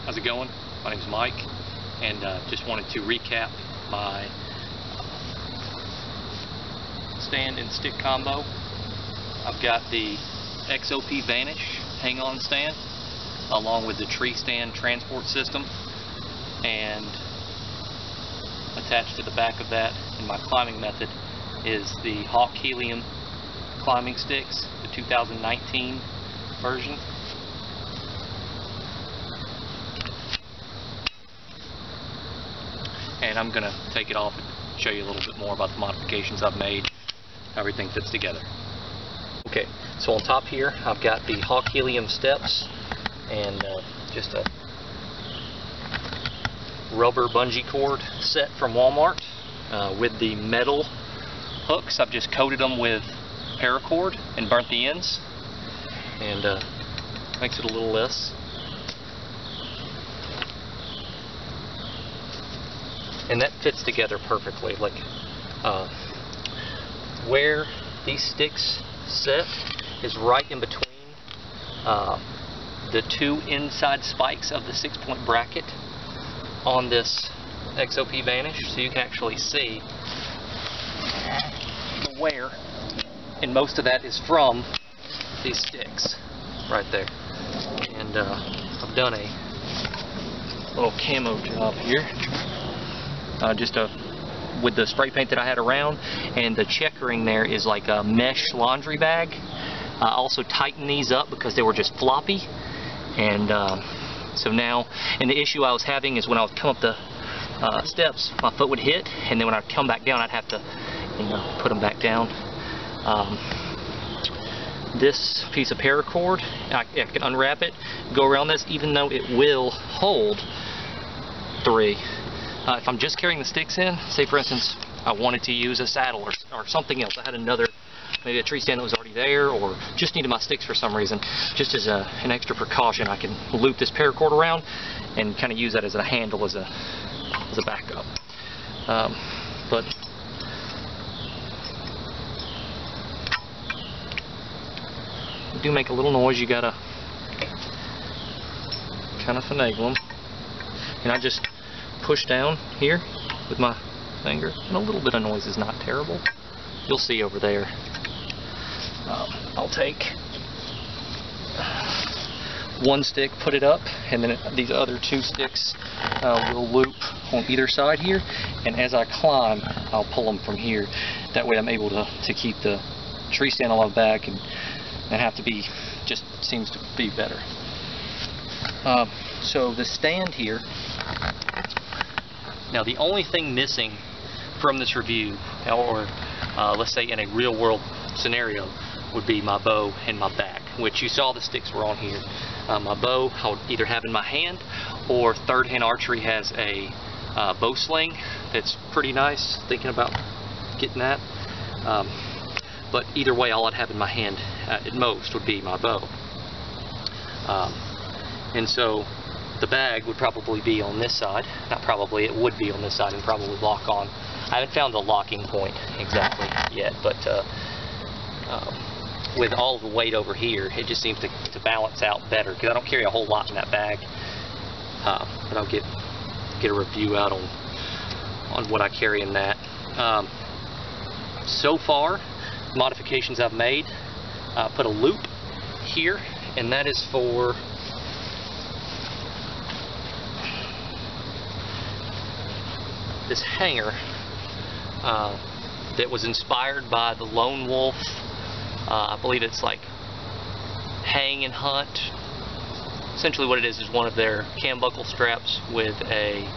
How's it going? My name's Mike, and just wanted to recap my stand and stick combo. I've got the XOP Vanish hang-on stand along with the Treestand transport system, and attached to the back of that in my climbing method is the helium climbing sticks, the 2019 version. And I'm going to take it off and show you a little bit more about the modifications I've made, how everything fits together. Okay, so on top here I've got the helium steps and just a rubber bungee cord set from Walmart with the metal hooks. I've just coated them with paracord and burnt the ends, and makes it a little less. And that fits together perfectly. Like where these sticks sit is right in between the two inside spikes of the 6-point bracket on this XOP Vanish, so you can actually see the wear, and most of that is from these sticks right there. And I've done a little camo job here, with the spray paint that I had around, and the checkering there is like a mesh laundry bag. I also tightened these up because they were just floppy, and so now, and the issue I was having is when I would come up the steps, my foot would hit, and then when I'd come back down, I'd have to, put them back down. This piece of paracord, I can unwrap it, go around this, even though it will hold 3. If I'm just carrying the sticks in, say for instance I wanted to use a saddle or something else, I had another, maybe a tree stand that was already there, or just needed my sticks for some reason, just as an extra precaution, I can loop this paracord around and kind of use that as a handle, as a backup. But they do make a little noise. You gotta kind of finagle them, and I just push down here with my finger, and a little bit of noise is not terrible. You'll see over there. I'll take one stick, put it up, and then these other 2 sticks will loop on either side here, and as I climb I'll pull them from here. That way I'm able to keep the tree stand on my back and have to be, just seems to be better. So the stand here, now the only thing missing from this review, or let's say in a real world scenario, would be my bow and my bag, which you saw the sticks were on here. My bow I would either have in my hand, or Third-Hand Archery has a bow sling that's pretty nice, thinking about getting that. But either way, all I'd have in my hand at most would be my bow. And so the bag would probably be on this side. Not probably, it would be on this side and probably lock on. I haven't found the locking point exactly yet, but with all the weight over here, it just seems to balance out better, because I don't carry a whole lot in that bag. But I'll get a review out on what I carry in that. So far, modifications I've made, put a loop here, and that is for this hanger that was inspired by the Lone Wolf. I believe it's like Hang and Hunt. Essentially what it is one of their cam buckle straps with a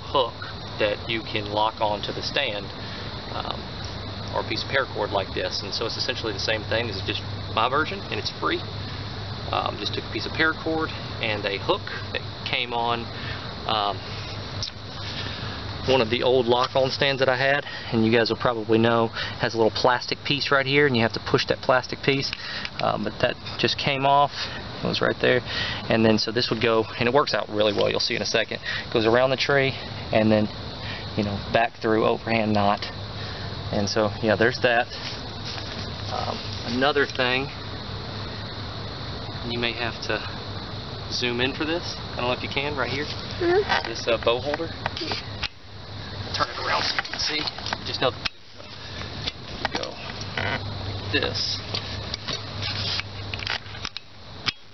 hook that you can lock onto the stand, or a piece of paracord like this. And so it's essentially the same thing. This is just my version, and it's free. Just took a piece of paracord and a hook that came on one of the old lock-on stands that I had, and you guys will probably know has a little plastic piece right here, and you have to push that plastic piece, but that just came off. It was right there, and then so this would go, and it works out really well, you'll see in a second. It goes around the tree and then back through overhand knot. And so yeah, there's that. Another thing, you may have to zoom in for this. I don't know if you can, right here. This bow holder. Turn it around so you can see. Just know go this.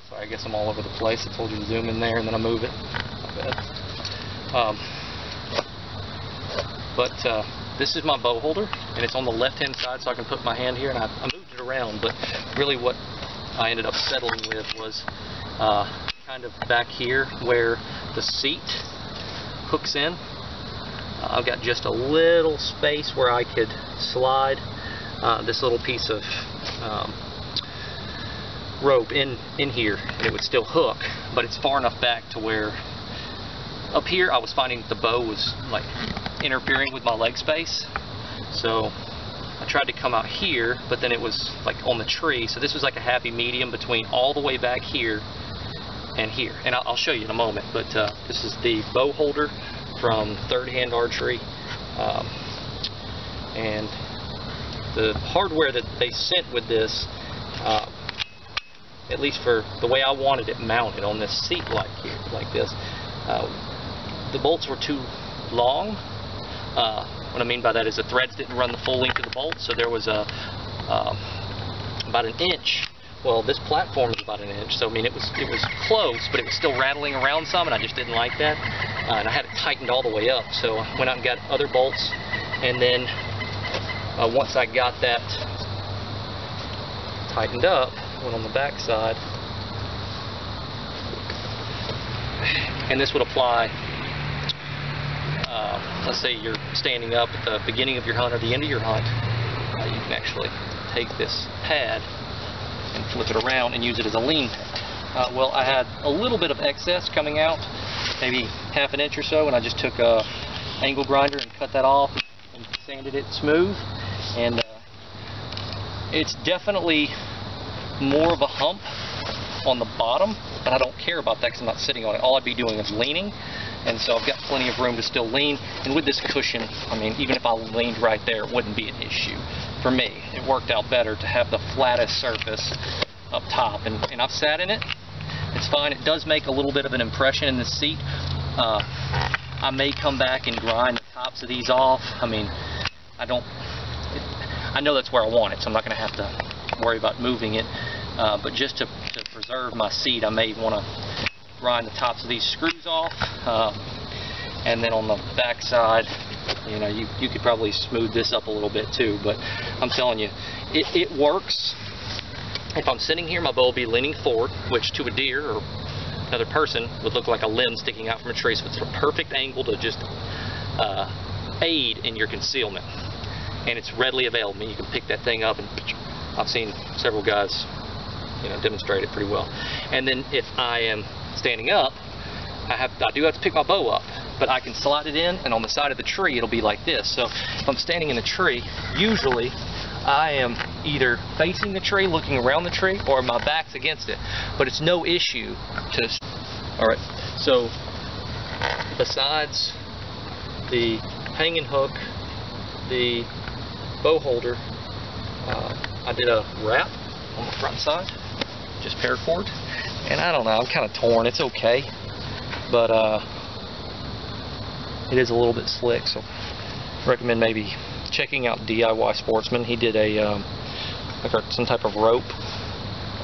Sorry, I guess I'm all over the place. I told you to zoom in there and then I move it. This is my bow holder, and it's on the left-hand side, so I can put my hand here, and I moved it around, but really what I ended up settling with was kind of back here where the seat hooks in. I've got just a little space where I could slide this little piece of rope in here, and it would still hook, but it's far enough back to where up here I was finding that the bow was like interfering with my leg space, so I tried to come out here, but then it was like on the tree, so this was like a happy medium between all the way back here and here, and I'll show you in a moment. But this is the bow holder from Third-Hand Archery, and the hardware that they sent with this, at least for the way I wanted it mounted on this seat like this, the bolts were too long. What I mean by that is the threads didn't run the full length of the bolt, so there was about an inch. Well, this platform is about an inch, so I mean it was close, but it was still rattling around some, and I just didn't like that. And I had it tightened all the way up, so I went out and got other bolts, and then once I got that tightened up, went on the back side, and this would apply. Let's say you're standing up at the beginning of your hunt or the end of your hunt, you can actually take this pad and flip it around and use it as a lean pad. Well, I had a little bit of excess coming out, maybe half an inch or so, and I just took a angle grinder and cut that off and sanded it smooth. And it's definitely more of a hump on the bottom, but I don't care about that because I'm not sitting on it. All I'd be doing is leaning, and so I've got plenty of room to still lean. And with this cushion, I mean, even if I leaned right there, it wouldn't be an issue. For me, it worked out better to have the flattest surface up top, and I've sat in it. It's fine. It does make a little bit of an impression in the seat. I may come back and grind the tops of these off. I mean, I know that's where I want it, so I'm not going to have to worry about moving it. But just to preserve my seat, I may want to grind the tops of these screws off, and then on the back side, you know, you could probably smooth this up a little bit too. But I'm telling you, it works. If I'm sitting here, my bow will be leaning forward, which to a deer or another person would look like a limb sticking out from a tree. So it's a perfect angle to just aid in your concealment, and it's readily available. You can pick that thing up, and I've seen several guys, you know, demonstrate it pretty well. And then if I am standing up, I do have to pick my bow up, but I can slide it in, and on the side of the tree it'll be like this. So if I'm standing in the tree, usually I am either facing the tree, looking around the tree, or my back's against it. But it's no issue to. All right. So besides the hanging hook, the bow holder, I did a wrap on the front side, just paracord, and I don't know, I'm kind of torn. It's okay, but it is a little bit slick, so I recommend maybe checking out DIY Sportsman. He did some type of rope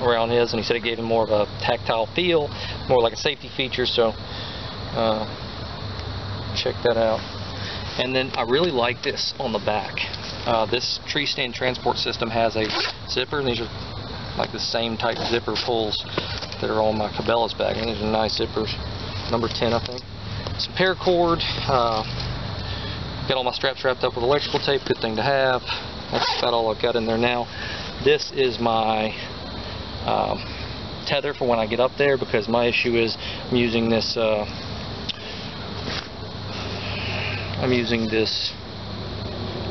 around his, and he said it gave him more of a tactile feel, more like a safety feature, so check that out. And then I really like this on the back. This Treestand transport system has a zipper, and these are like the same type zipper pulls that are on my Cabela's bag, and these are nice zippers, number 10 I think. Some paracord, got all my straps wrapped up with electrical tape, good thing to have. That's about all I've got in there now. This is my tether for when I get up there, because my issue is I'm using this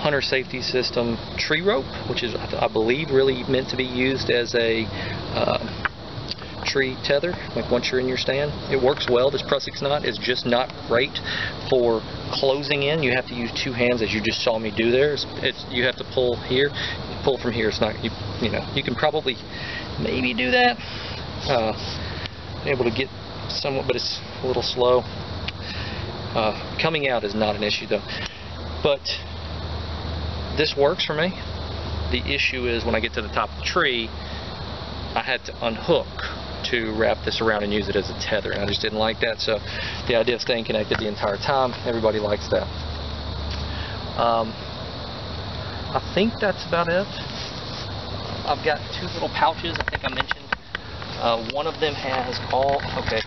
hunter safety system tree rope, which is, I believe, really meant to be used as a tree tether, like once you're in your stand. It works well. This Prussick's knot is just not great for closing in. You have to use two hands, as you just saw me do there. You have to pull here, pull from here. It's not, you know, you can probably maybe do that. Able to get somewhat, but it's a little slow. Coming out is not an issue though. But this works for me. The issue is when I get to the top of the tree, I had to unhook to wrap this around and use it as a tether, and I just didn't like that. So the idea of staying connected the entire time, everybody likes that. I think that's about it. I've got two little pouches, I think I mentioned. One of them has all, okay,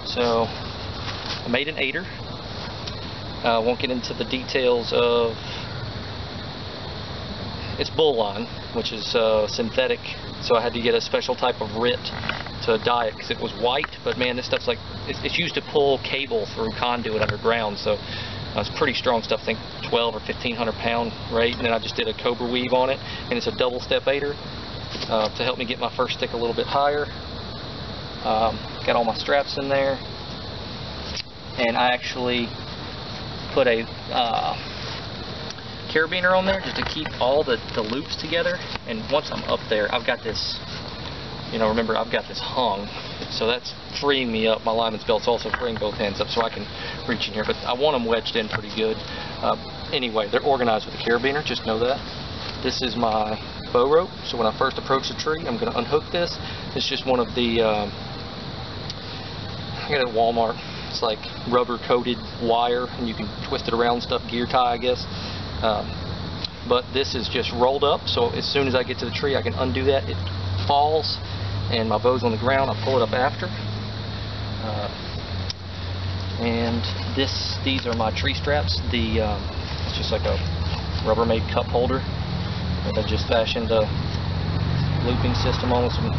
so I made an 8er. I won't get into the details of, it's bull line, which is synthetic, so I had to get a special type of RIT to dye it because it was white, but man, this stuff's like, it's used to pull cable through conduit underground, so it's pretty strong stuff. I think 12 or 1500 pound rate, and then I just did a cobra weave on it, and it's a double step 8er to help me get my first stick a little bit higher. Got all my straps in there, and I actually put a carabiner on there just to keep all the loops together. And once I'm up there, I've got this, you know, remember I've got this hung, so that's freeing me up. My lineman's belt's also freeing both hands up so I can reach in here, but I want them wedged in pretty good. Anyway, they're organized with a carabiner, just know that. This is my bow rope, so when I first approach the tree, I'm going to unhook this. It's just one of the, I got it at Walmart. It's like rubber coated wire, and you can twist it around stuff, gear tie I guess. But this is just rolled up, so as soon as I get to the tree I can undo that. It falls and my bow's on the ground. I pull it up after. And these are my tree straps. It's just like a Rubbermaid cup holder that I just fashioned a looping system on with some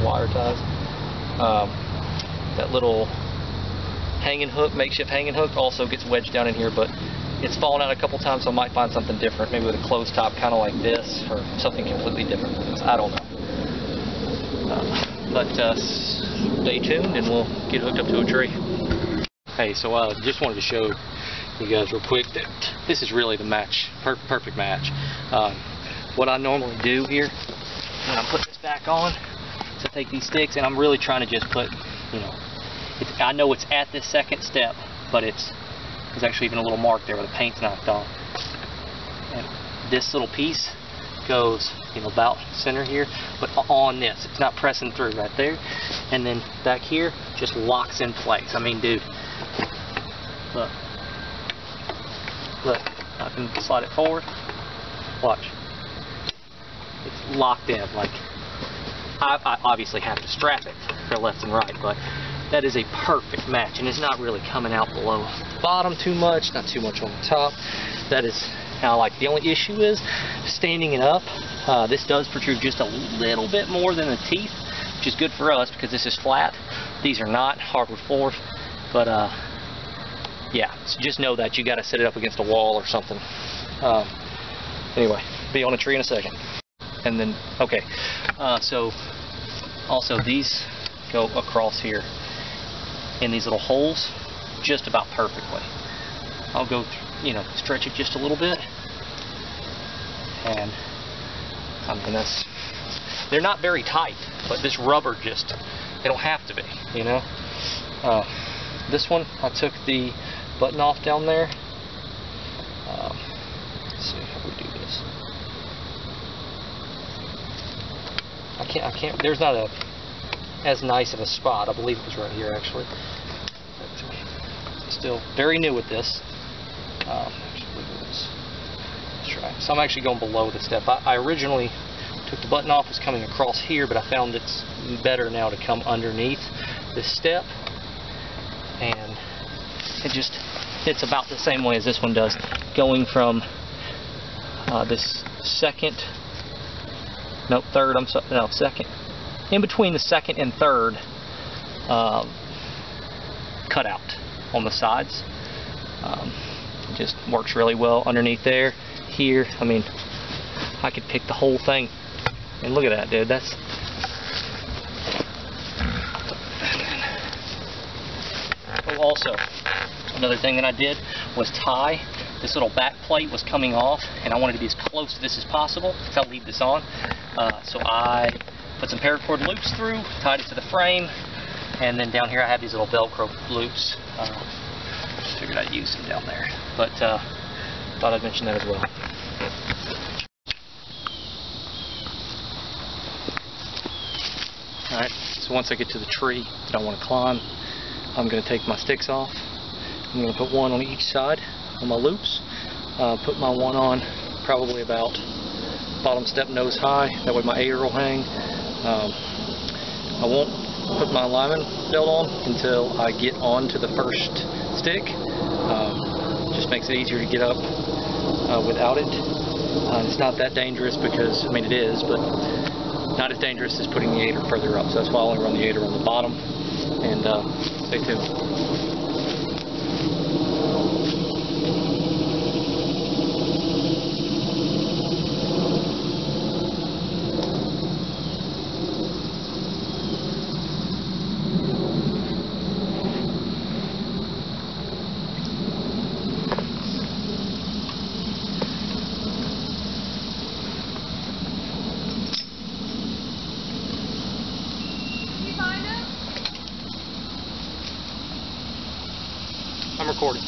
wire ties. That little hanging hook, makeshift hanging hook, also gets wedged down in here, but it's fallen out a couple times, so I might find something different, maybe with a closed top, kind of like this, or something completely different. I don't know. But stay tuned, and we'll get hooked up to a tree. Hey, so I just wanted to show you guys real quick that this is really the match, perfect match. What I normally do here, when I put this back on, is I take these sticks, and I'm really trying to just put, you know, I know it's at this second step, but there's actually even a little mark there where the paint's knocked off. And this little piece goes, you know, about center here, but on this, it's not pressing through right there. And then back here, just locks in place. I mean, dude, look, I can slide it forward. Watch, it's locked in. Like, I obviously have to strap it for left and right, but that is a perfect match, and it's not really coming out below the bottom too much, not too much on the top. That is how I like. The only issue is standing it up. This does protrude just a little bit more than the teeth, which is good for us because this is flat. These are not hardwood floors, but yeah, so just know that you got to set it up against a wall or something. Anyway, be on a tree in a second. And then, okay, so also these go across here in these little holes just about perfectly. I'll go, you know, stretch it just a little bit, and I mean, they're not very tight, but this rubber just, they don't have to be, you know. This one, I took the button off down there. Let's see how we do this. I can't, there's not as nice of a spot. I believe it was right here actually. But still very new with this. Let's try. So I'm actually going below the step. I originally took the button off, was coming across here, but I found it's better now to come underneath this step, and it just fits about the same way as this one does, going from this second, no, third, second, in between the second and third cutout on the sides. It just works really well underneath there. Here, I mean, I could pick the whole thing, and look at that, dude. That's also another thing that I did was tie. This little back plate was coming off, and I wanted to be as close to this as possible to leave this on. So I put some paracord loops through, tied it to the frame, And then down here I have these little Velcro loops. Just figured I'd use them down there, but thought I'd mention that as well. Alright, so once I get to the tree that I want to climb, I'm going to take my sticks off. I'm going to put one on each side on my loops. Put my one on probably about bottom step nose high, that way my aider will hang. I won't put my lineman belt on until I get onto the first stick. Just makes it easier to get up without it. It's not that dangerous because, I mean it is, but not as dangerous as putting the aider further up. So that's why I only run the aider on the bottom. And stay tuned. I'm recording.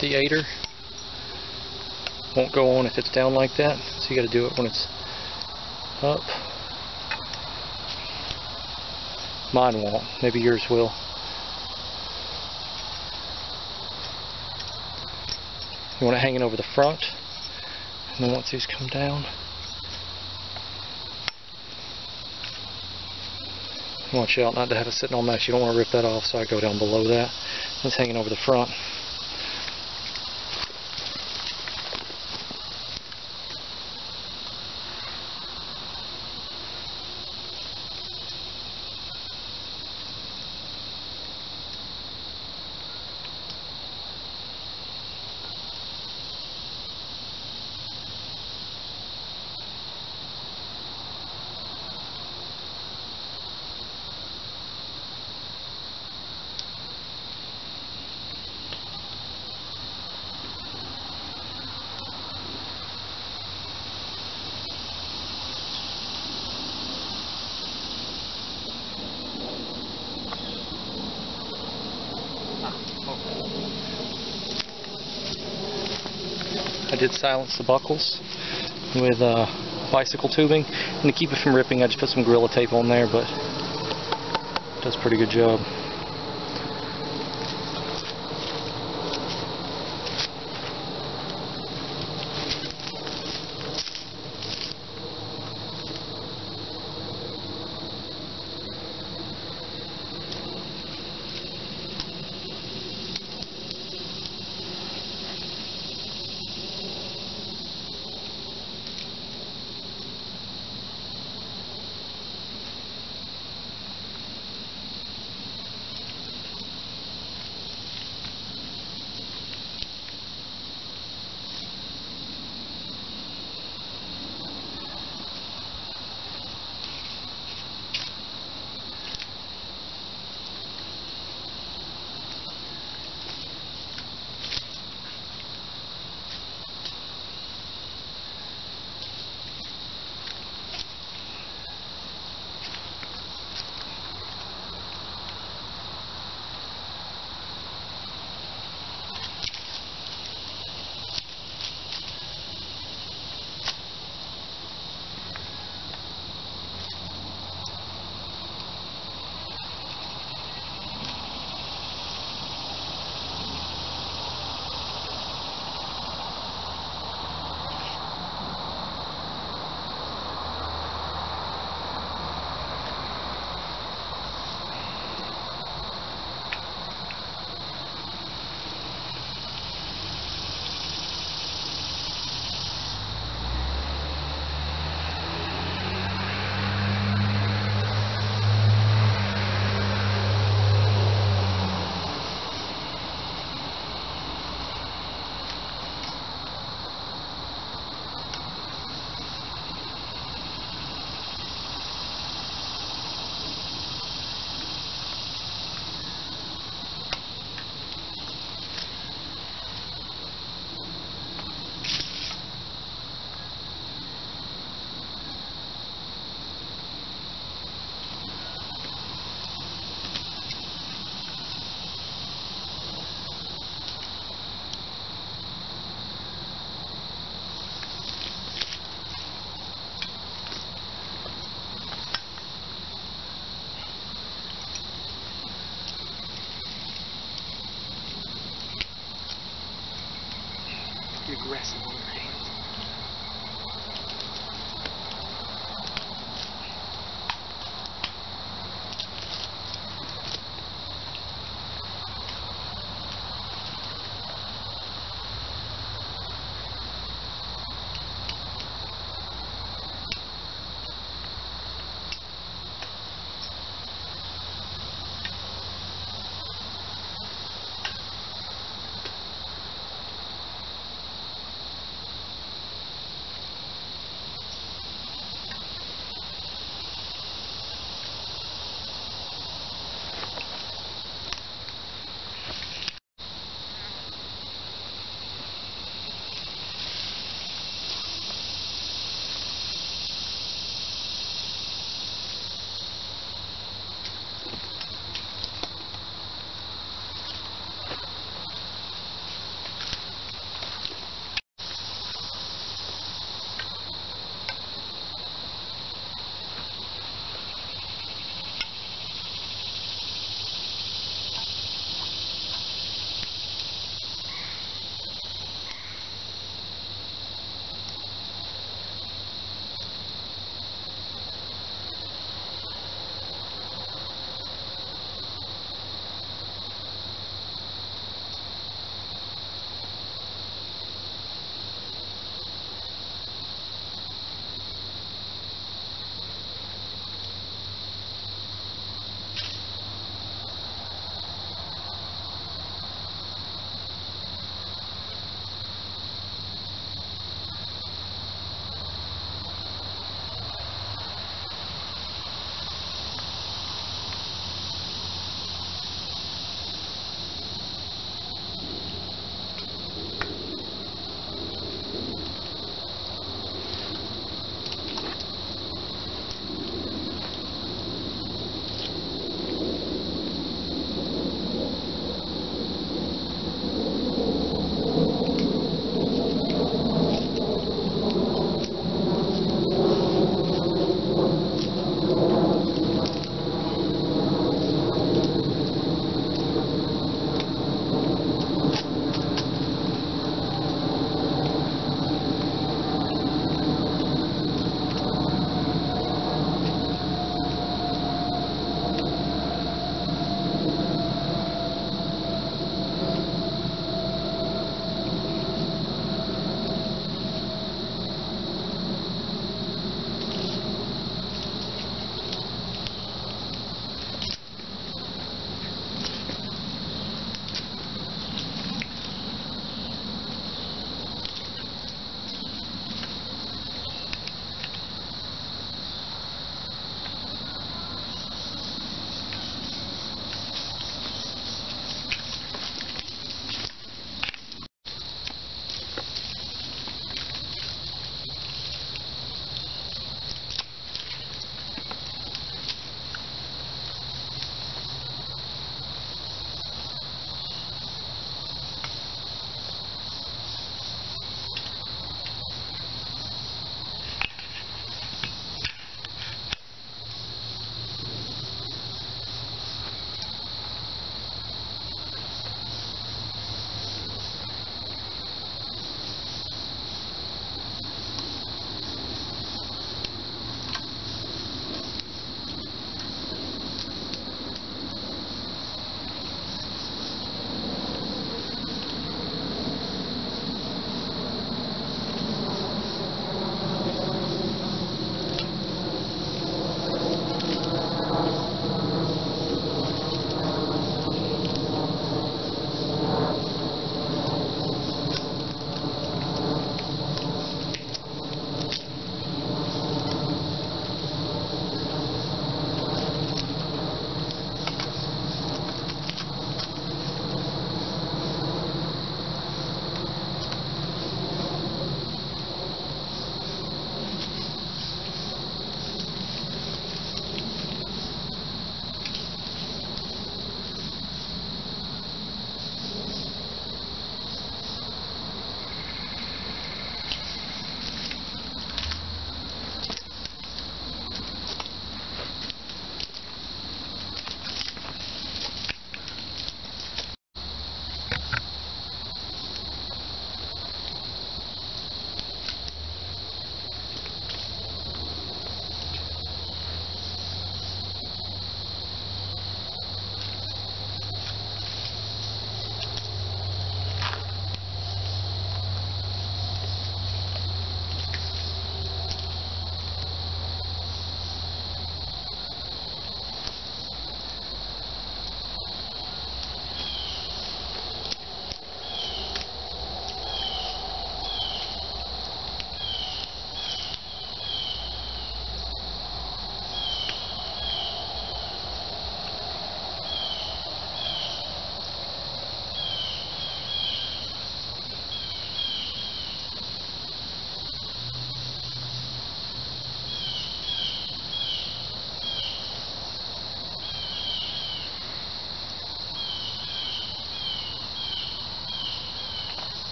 The aider won't go on if it's down like that, so you got to do it when it's up. Mine won't, maybe yours will. You want it hanging over the front, and then once these come down, watch out not to have it sitting on that. You don't want to rip that off, so I go down below that. It's hanging over the front. I did silence the buckles with bicycle tubing, and to keep it from ripping I just put some Gorilla Tape on there, but it does a pretty good job. aggressive on your hands.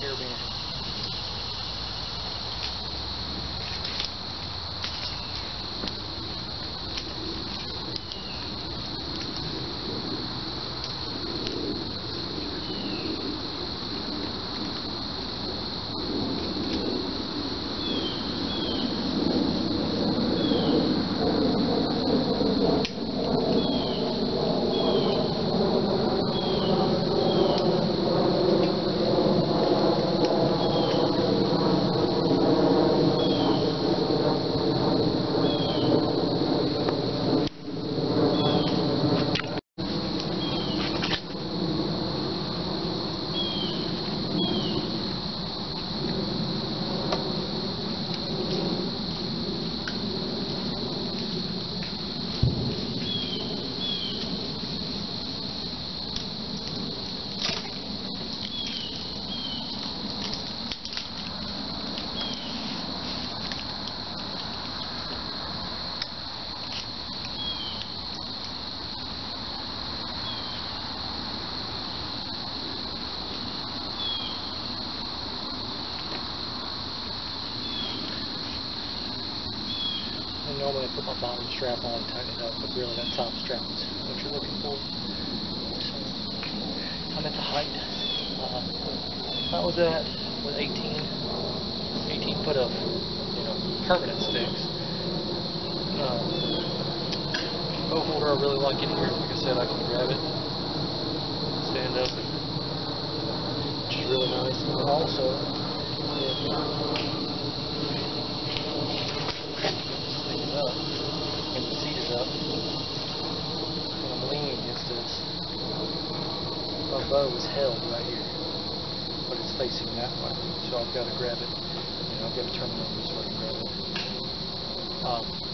carabiner. Normally I put my bottom strap on and tighten it up, but really that top strap is what you're looking for. So I'm at the height I was at with 18 foot of permanent sticks. Bow holder I really like in here. Like I said, I can grab it, stand up, which is really nice. But also, and the seat is up, and I'm leaning against this. My bow is held right here, but it's facing that way, so I've got to grab it, I've got to turn it over so I can grab it.